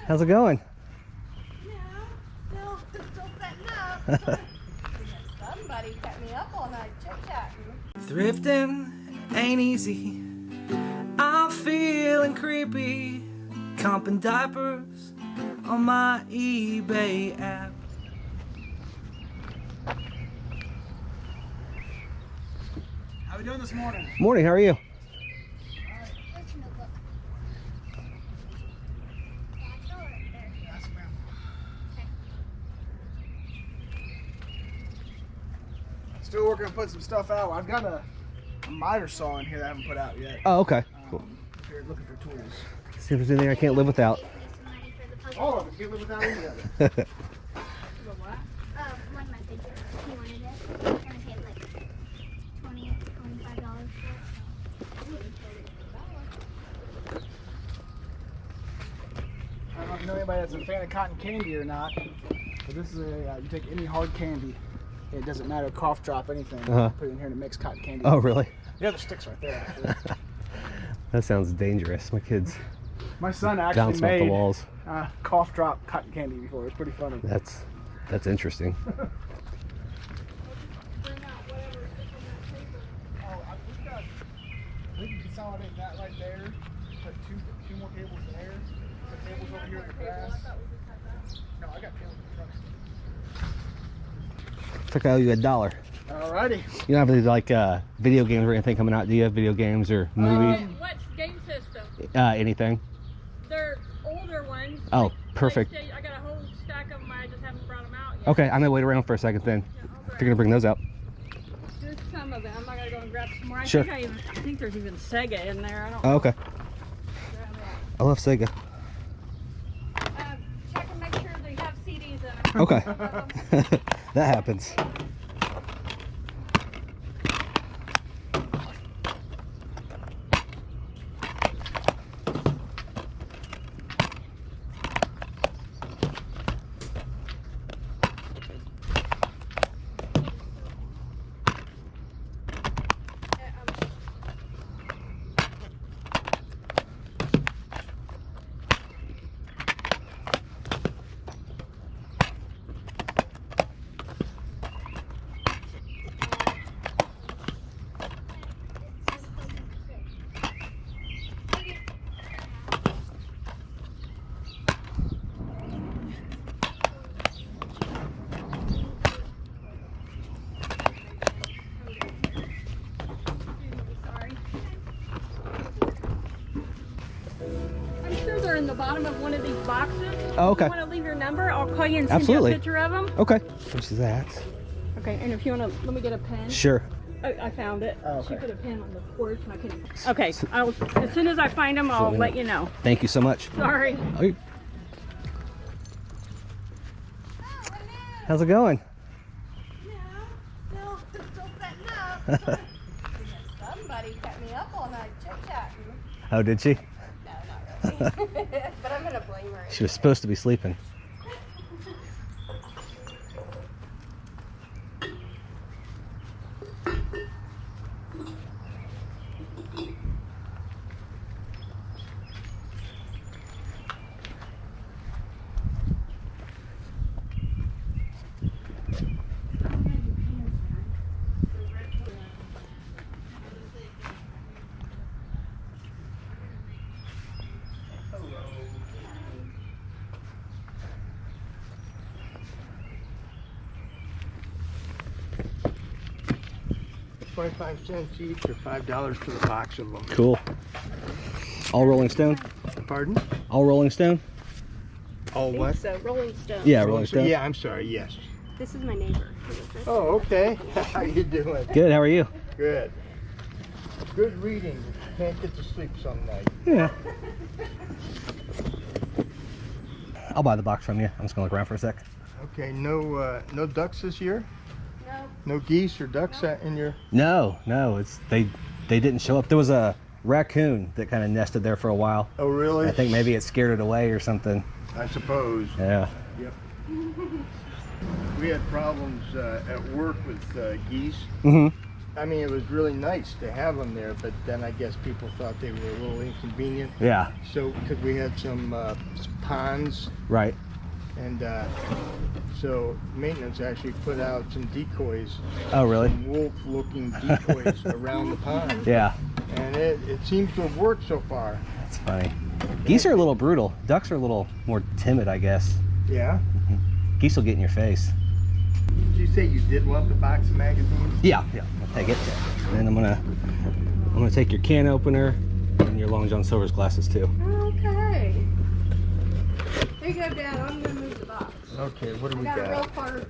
How's it going? Yeah, still setting up. Somebody kept me up all night chit-chatting. Thrifting ain't easy. I'm feeling creepy. Comping diapers on my eBay app. How we doing this morning? Morning, how are you? Still working on putting some stuff out. I've got a miter saw in here that I haven't put out yet. Oh, okay. Cool. If you're looking for tools. See if there's anything I can't live without. All of it. Can't live without any of it. One message. He wanted it. And I paid like $25 for it. I don't know if you know anybody that's a fan of cotton candy or not, but this is a, you take any hard candy, it doesn't matter, cough drop, anything, put it in here and it makes cotton candy. Oh, really? The other stick's right there, actually. That sounds dangerous. My kids My son bounce actually off the made walls. cough drop cotton candy before. It's pretty funny. That's interesting. We can consolidate that right there. Put two more cables there. Put cables over here in the grass. No, I got cables in the truck. Looks like I owe you $1. Alrighty. You don't have any like video games or anything coming out? Do you have video games or movies? What game system? Anything? They're older ones. Oh, like perfect. I got a whole stack of them. I just haven't brought them out yet. Okay, I'm gonna wait around for a second then. If you're gonna bring those out. There's some of them. I gotta go and grab some more. Sure. I think there's even Sega in there. I don't Oh, know. okay. I love Sega. Check and make sure they have CDs in them. Okay. That happens. I'm sure they're in the bottom of one of these boxes. Oh, okay. If you want to leave your number, I'll call you and send Absolutely. you a picture of them. Okay. What's that? Okay, and if you want to, let me get a pen. Sure. I found it. Oh, She okay. put a pen on the porch and I couldn't. Okay, as soon as I find them, I'll let you know. Thank you so much. Sorry. Oh. How's it going? Yeah, still setting up. Somebody kept me up all night chit-chatting. Oh, did she? No, not really. But I'm gonna blame her. She was supposed to be sleeping. $0.25 each or $5 for the box of them. Cool. All Rolling Stone? Pardon? All Rolling Stone? Oh, what? So, Rolling Stone. Yeah, Rolling Stone. Yeah, I'm sorry, yes. This is my neighbor. Oh, okay. How you doing? Good, how are you? Good. Good reading. Can't get to sleep some night. Yeah. I'll buy the box from you. I'm just gonna look around for a sec. Okay, no ducks this year? No. No geese or ducks in your... No, it's they didn't show up. There was a raccoon that kind of nested there for a while. Oh, really? I think maybe it scared it away or something. I suppose. Yeah. Yep. We had problems at work with geese. Mm-hmm. I mean, it was really nice to have them there, but then I guess people thought they were a little inconvenient. Yeah. So, because we had some ponds, Right. and so maintenance actually put out some decoys, Oh, really? some wolf-looking decoys around the pond, Yeah. and it seems to have worked so far. That's funny. Geese are a little brutal. Ducks are a little more timid, I guess. Yeah. Geese will get in your face. Did you say you did want the box of magazines? Yeah, yeah. I'll take it. And then I'm gonna take your can opener and your Long John Silver's glasses too. Okay. Here you go, Dad. I'm gonna move the box. Okay, what do I we got a real got? far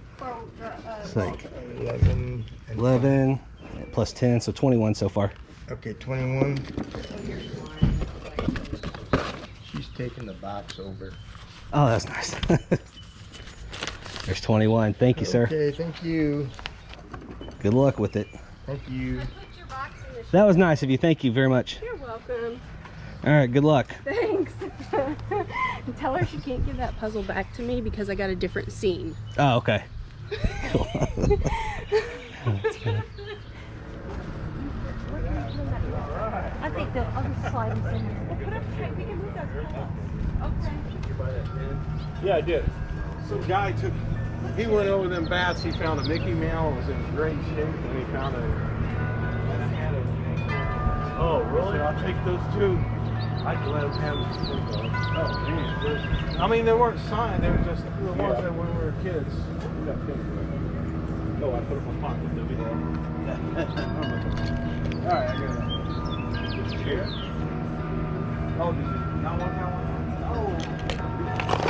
It's like 11. And 11 plus 10, so 21 so far. Okay, 21. She's taking the box over. Oh, that's nice. There's 21. Thank you, sir. Okay, thank you. Good luck with it. Thank you. put your box in the That was nice of you. Thank you very much. You're welcome. All right, good luck. Thanks. And tell her she can't give that puzzle back to me because I got a different scene. Oh, okay. Cool. I think I'll just slide them in. Put up tight. We can move those puzzles. Okay. Yeah, I did. Some guy he went over them bats, he found a Mickey Mouse, it was in great shape, and he found oh, really? I'll take those two. I can let him have them. Oh, man. I mean, they weren't signed, they were just the ones that when we were kids. Oh, I put them in my pocket, did we? All right, I got it. Here. Oh, did you not want that one? Oh.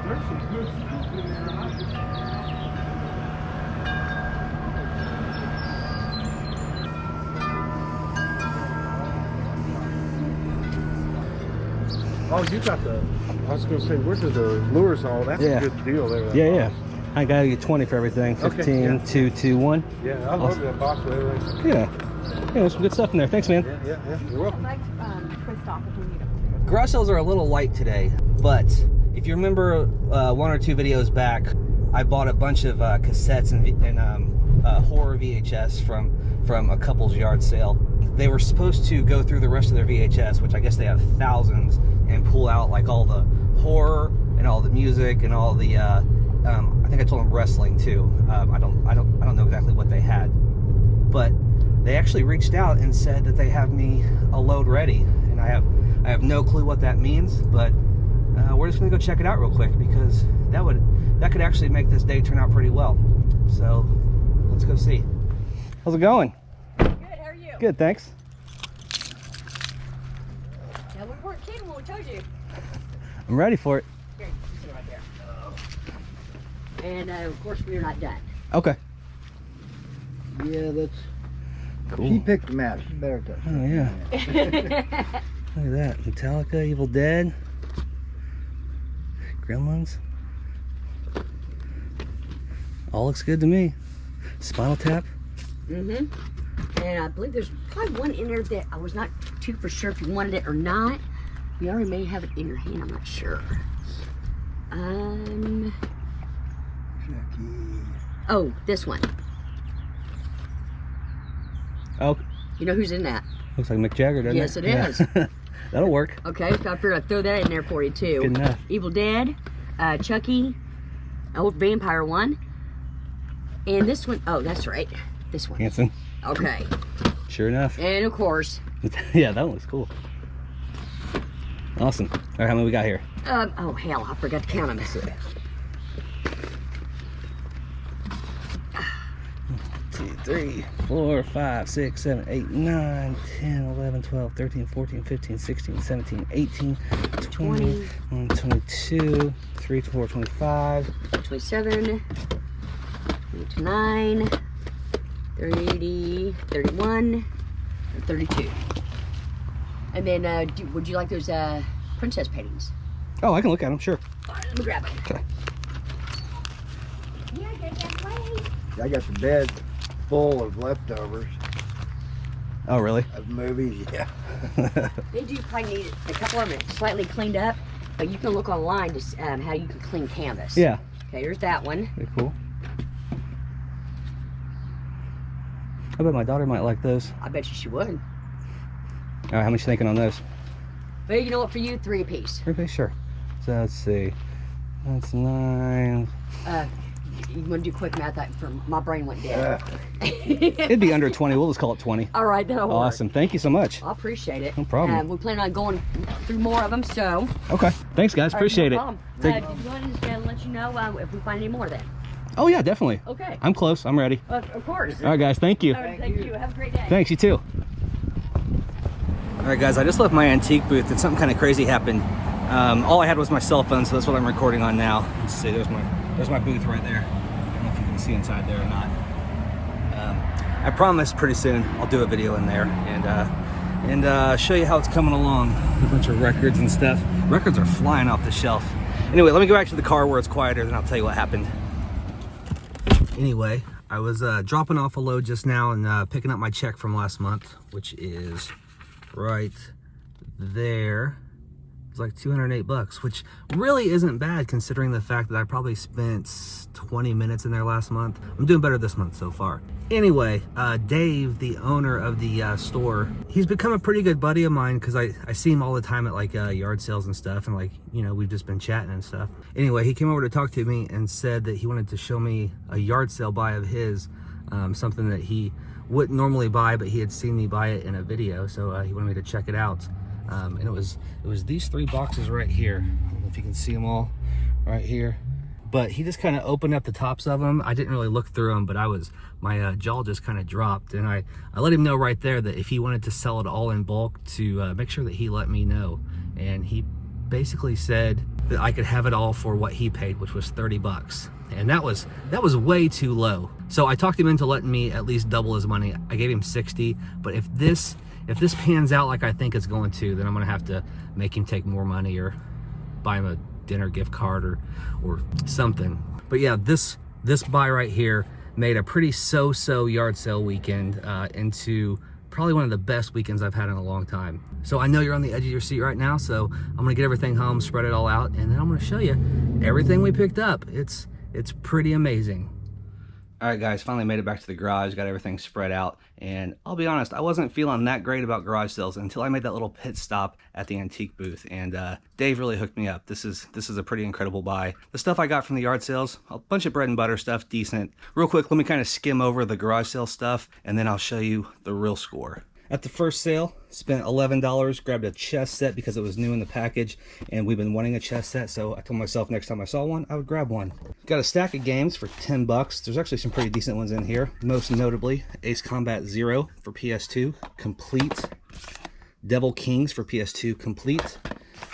There's some good stuff in there. Oh, you got I was going to say, where did the lures all? That's Yeah. a good deal there. Yeah, yeah. I got you 20 for everything. Okay, 15, yeah. 2, 2, 1. Yeah, I love Awesome. that box with everything. Yeah. Yeah, there's some good stuff in there. Thanks, man. Yeah. You're welcome. Like twist off if we need them. Garage sales are a little light today, but if you remember 1 or 2 videos back, I bought a bunch of cassettes and horror VHS from a couple's yard sale. They were supposed to go through the rest of their VHS, which I guess they have thousands, and pull out like all the horror and all the music and all the I think I told them wrestling too. I don't know exactly what they had, but they actually reached out and said that they have me a load ready, and I have no clue what that means, but we're just gonna go check it out real quick because that could actually make this day turn out pretty well. So let's go see. How's it going? Good, how are you? Good, thanks. Yeah, we weren't kidding when we told you. I'm ready for it. Here, you sit right there. And of course, we're not done. Okay. Yeah, that's. Cool. She picked the match. She better touch. Oh yeah. Look at that. Metallica, Evil Dead, Gremlins. All looks good to me. Spinal Tap. And I believe there's probably one in there that I was not too for sure if you wanted it or not. You already may have it in your hand. I'm not sure. Oh, this one. Oh, You know who's in that? looks like Mick Jagger, doesn't Yes, it? it is. That'll work. Okay, so I figured I'd throw that in there for you too. Good enough. Evil Dead, Chucky, old vampire one, and this one. Oh, that's right, this one. Hanson. Okay, Sure enough. and of course, Yeah, that one looks cool. Awesome. All right, how many we got here? oh hell, I forgot to count them. 2, 3, 4, 5, 6, 7, 8, 9, 10, 11, 12, 13, 14, 15, 16, 17, 18, 20, 22, 3, 4, 25. 27, 29, 30, 31, and 32. And then, would you like those princess paintings? Oh, I can look at them, sure. All right, let me grab them. Okay. Yeah, get that way. I got the bed full of leftovers. Oh, really? Of movies, yeah. They do probably need a couple of them slightly cleaned up, but you can look online to how you can clean canvas. Yeah. Okay, here's that one. Very cool. I bet my daughter might like those. I bet you she would. All right, how much you thinking on those? But you know what? For you, 3 apiece. Okay, sure. So let's see. That's 9. You want to do quick math? My brain went dead. It'd be under 20. We'll just call it 20. All right, that'll work. Awesome. Thank you so much. I appreciate it. No problem. We plan on going through more of them, so. Okay. Thanks, guys. Appreciate no it. problem. Go ahead and just let you know if we find any more then. Oh, yeah, definitely. Okay. I'm close. I'm ready. Of course. All right, guys. Thank you. All right, thank you. Have a great day. Thanks. You too. All right, guys. I just left my antique booth and something kind of crazy happened. All I had was my cell phone, so that's what I'm recording on now. Let's see. There's my booth right there. I don't know if you can see inside there or not. I promise pretty soon I'll do a video in there and show you how it's coming along. A bunch of records and stuff. Records are flying off the shelf. Anyway, let me go back to the car where it's quieter, then I'll tell you what happened. Anyway, I was dropping off a load just now and picking up my check from last month, which is right there. It's like 208 bucks, which really isn't bad considering the fact that I probably spent 20 minutes in there last month. I'm doing better this month so far. Anyway, Dave, the owner of the store, he's become a pretty good buddy of mine because I see him all the time at like yard sales and stuff, and like, you know, we've just been chatting and stuff. Anyway, he came over to talk to me and said that he wanted to show me a yard sale buy of his, something that he wouldn't normally buy, but he had seen me buy it in a video, so he wanted me to check it out. And it was these 3 boxes right here. I don't know if you can see them all right here, but he just kind of opened up the tops of them. I didn't really look through them, but my jaw just kind of dropped, and I let him know right there that if he wanted to sell it all in bulk, to make sure that he let me know. And he basically said that I could have it all for what he paid, which was 30 bucks. And that was way too low. So I talked him into letting me at least double his money. I gave him 60, but if this pans out like I think it's going to, then I'm gonna have to make him take more money or buy him a dinner gift card or something. But yeah, this buy right here made a pretty so-so yard sale weekend into probably one of the best weekends I've had in a long time. So I know you're on the edge of your seat right now, so I'm gonna get everything home, spread it all out, and then I'm gonna show you everything we picked up. It's pretty amazing. All right, guys, finally made it back to the garage, got everything spread out, and I'll be honest, I wasn't feeling that great about garage sales until I made that little pit stop at the antique booth, and Dave really hooked me up. This is a pretty incredible buy. The stuff I got from the yard sales, a bunch of bread and butter stuff, decent. Real quick, let me kind of skim over the garage sale stuff, and then I'll show you the real score. At the first sale, spent $11, grabbed a chess set because it was new in the package, and we've been wanting a chess set, so I told myself next time I saw one, I would grab one. Got a stack of games for 10 bucks. There's actually some pretty decent ones in here. Most notably, Ace Combat Zero for PS2, complete. Devil Kings for PS2, complete.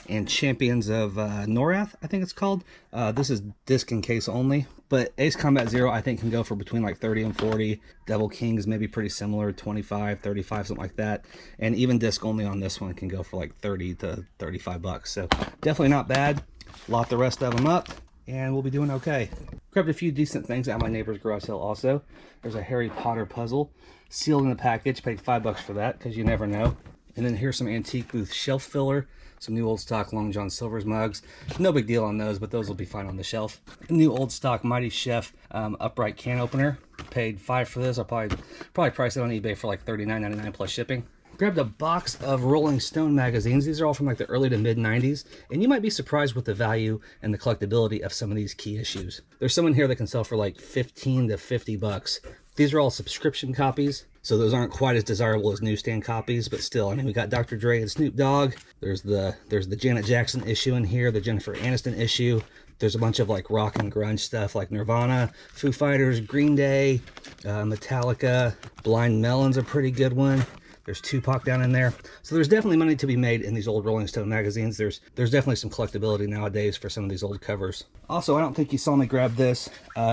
And Champions of Norath, I think it's called. This is disc and case only, but Ace Combat Zero I think can go for between like 30 and 40. Devil Kings maybe pretty similar, 25, 35, something like that. And even disc only on this one can go for like 30 to 35 bucks. So definitely not bad. Lot the rest of them up, and we'll be doing okay. Grabbed a few decent things at my neighbor's garage sale also. There's a Harry Potter puzzle, sealed in the package, paid $5 for that, because you never know. And then here's some antique booth shelf filler, some new old stock Long John Silver's mugs. No big deal on those, but those will be fine on the shelf. New old stock Mighty Chef upright can opener. Paid $5 for this. I'll probably price it on eBay for like $39.99 plus shipping. Grabbed a box of Rolling Stone magazines. These are all from like the early to mid 90s, and you might be surprised with the value and the collectability of some of these key issues. There's some in here that can sell for like 15 to 50 bucks. These are all subscription copies, so those aren't quite as desirable as newsstand copies, but still, I mean, we got Dr. Dre and Snoop Dogg. There's the Janet Jackson issue in here, the Jennifer Aniston issue. There's a bunch of like rock and grunge stuff like Nirvana, Foo Fighters, Green Day, Metallica. Blind Melon's a pretty good one. There's Tupac down in there. So there's definitely money to be made in these old Rolling Stone magazines. There's definitely some collectability nowadays for some of these old covers. Also, I don't think you saw me grab this.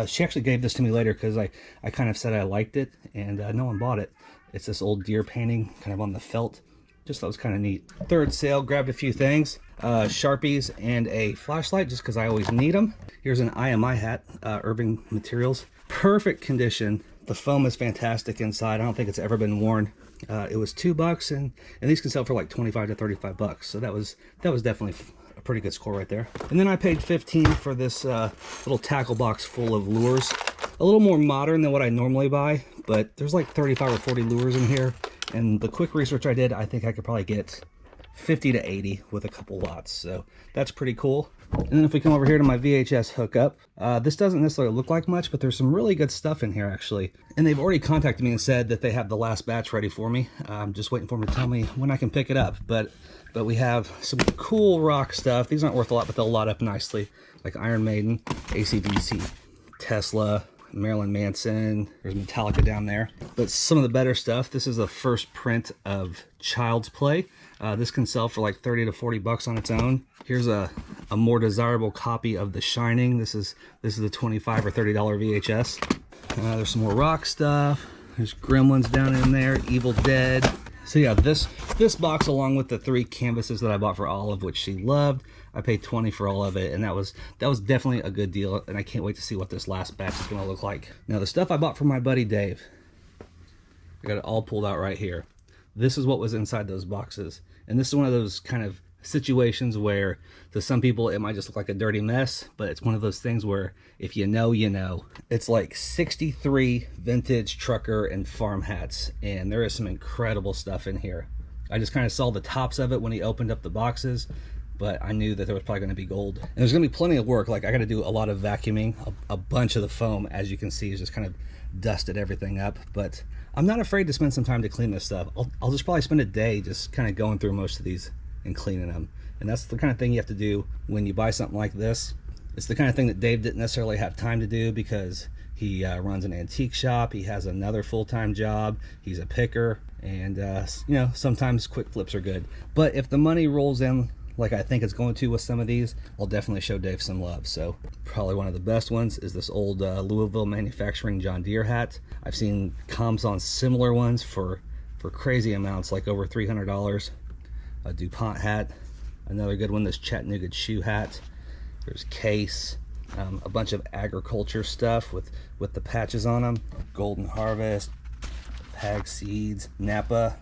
She actually gave this to me later because I kind of said I liked it, and no one bought it. It's this old deer painting kind of on the felt. Just thought it was kind of neat. Third sale, grabbed a few things. Sharpies and a flashlight just because I always need them. Here's an IMI hat, Urban Materials. Perfect condition, The foam is fantastic inside. I don't think it's ever been worn. It was $2, and these can sell for like 25 to 35 bucks. So that was definitely a pretty good score right there. And then I paid 15 for this little tackle box full of lures. A little more modern than what I normally buy, but there's like 35 or 40 lures in here. And the quick research I did, I think I could probably get 50 to 80 with a couple lots. So that's pretty cool. And then if we come over here to my VHS hookup, this doesn't necessarily look like much, but there's some really good stuff in here actually. And they've already contacted me and said that they have the last batch ready for me. I'm just waiting for them to tell me when I can pick it up. But we have some cool rock stuff. These aren't worth a lot, but they'll lot up nicely. Like Iron Maiden, AC/DC, Tesla, Marilyn Manson, there's Metallica down there. But some of the better stuff, this is the first print of Child's Play. This can sell for like 30 to 40 bucks on its own. Here's a more desirable copy of The Shining. This is the $25 or $30 VHS. There's some more rock stuff. There's Gremlins down in there, Evil Dead. So yeah, this box along with the 3 canvases that I bought for Olive, which she loved, I paid 20 for all of it, and that was definitely a good deal, and I can't wait to see what this last batch is gonna look like. Now the stuff I bought for my buddy Dave, I got it all pulled out right here. This is what was inside those boxes. And this is one of those kind of situations where to some people it might just look like a dirty mess, but it's one of those things where if you know, you know. It's like 63 vintage trucker and farm hats, and there is some incredible stuff in here. I just kind of saw the tops of it when he opened up the boxes, but I knew that there was probably going to be gold. And there's going to be plenty of work. Like I got to do a lot of vacuuming. A bunch of the foam, as you can see, is just kind of dusted everything up, but I'm not afraid to spend some time to clean this stuff. I'll just probably spend a day just kind of going through most of these and cleaning them. And that's the kind of thing you have to do when you buy something like this. It's the kind of thing that Dave didn't necessarily have time to do because he runs an antique shop. He has another full-time job. He's a picker, and you know, sometimes quick flips are good. But if the money rolls in like I think it's going to with some of these, I'll definitely show Dave some love. So probably one of the best ones is this old Louisville Manufacturing John Deere hat. I've seen comps on similar ones for crazy amounts, like over $300. A DuPont hat, another good one, this Chattanooga Shoe hat. There's Case, a bunch of agriculture stuff with the patches on them. Golden Harvest, Pag Seeds, Napa,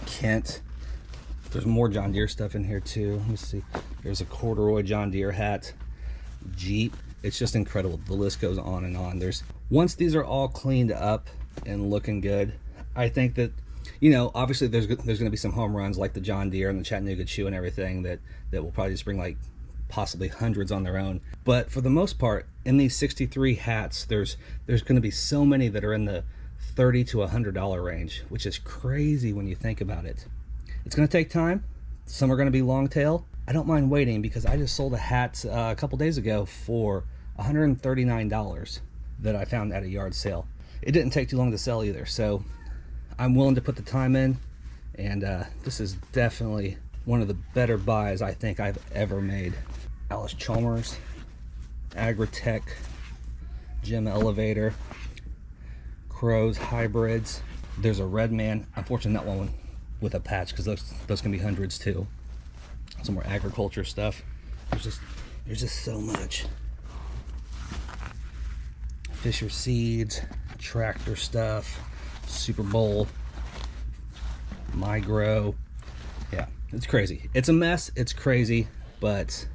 Kent. There's more John Deere stuff in here too. Let me see. There's a corduroy John Deere hat, Jeep. It's just incredible. The list goes on and on. Once these are all cleaned up and looking good, I think that, you know, obviously there's going to be some home runs like the John Deere and the Chattanooga Shoe and everything that will probably just bring like possibly hundreds on their own. But for the most part, in these 63 hats, there's going to be so many that are in the $30 to $100 range, which is crazy when you think about it. It's going to take time. Some are going to be long tail. I don't mind waiting because I just sold a hat a couple days ago for $139 that I found at a yard sale. It didn't take too long to sell either, so I'm willing to put the time in, and this is definitely one of the better buys I think I've ever made. Alice Chalmers, Agritech, Gem Elevator, Crows Hybrids. There's a Redman. Unfortunately, not one with a patch because those can be hundreds too. Some more agriculture stuff. There's just so much. Fisher Seeds, tractor stuff, Super Bowl, Migro. Yeah, it's crazy. It's a mess, it's crazy, but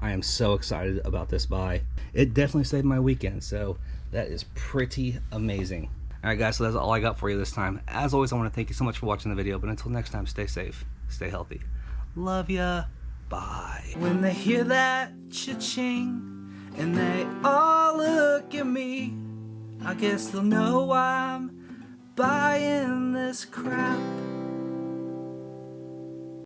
I am so excited about this buy. It definitely saved my weekend, so that is pretty amazing. All right, guys, so that's all I got for you this time. As always, I want to thank you so much for watching the video, but until next time, stay safe, stay healthy. Love ya. Bye. When they hear that cha-ching and they all look at me, I guess they'll know I'm buying this crap.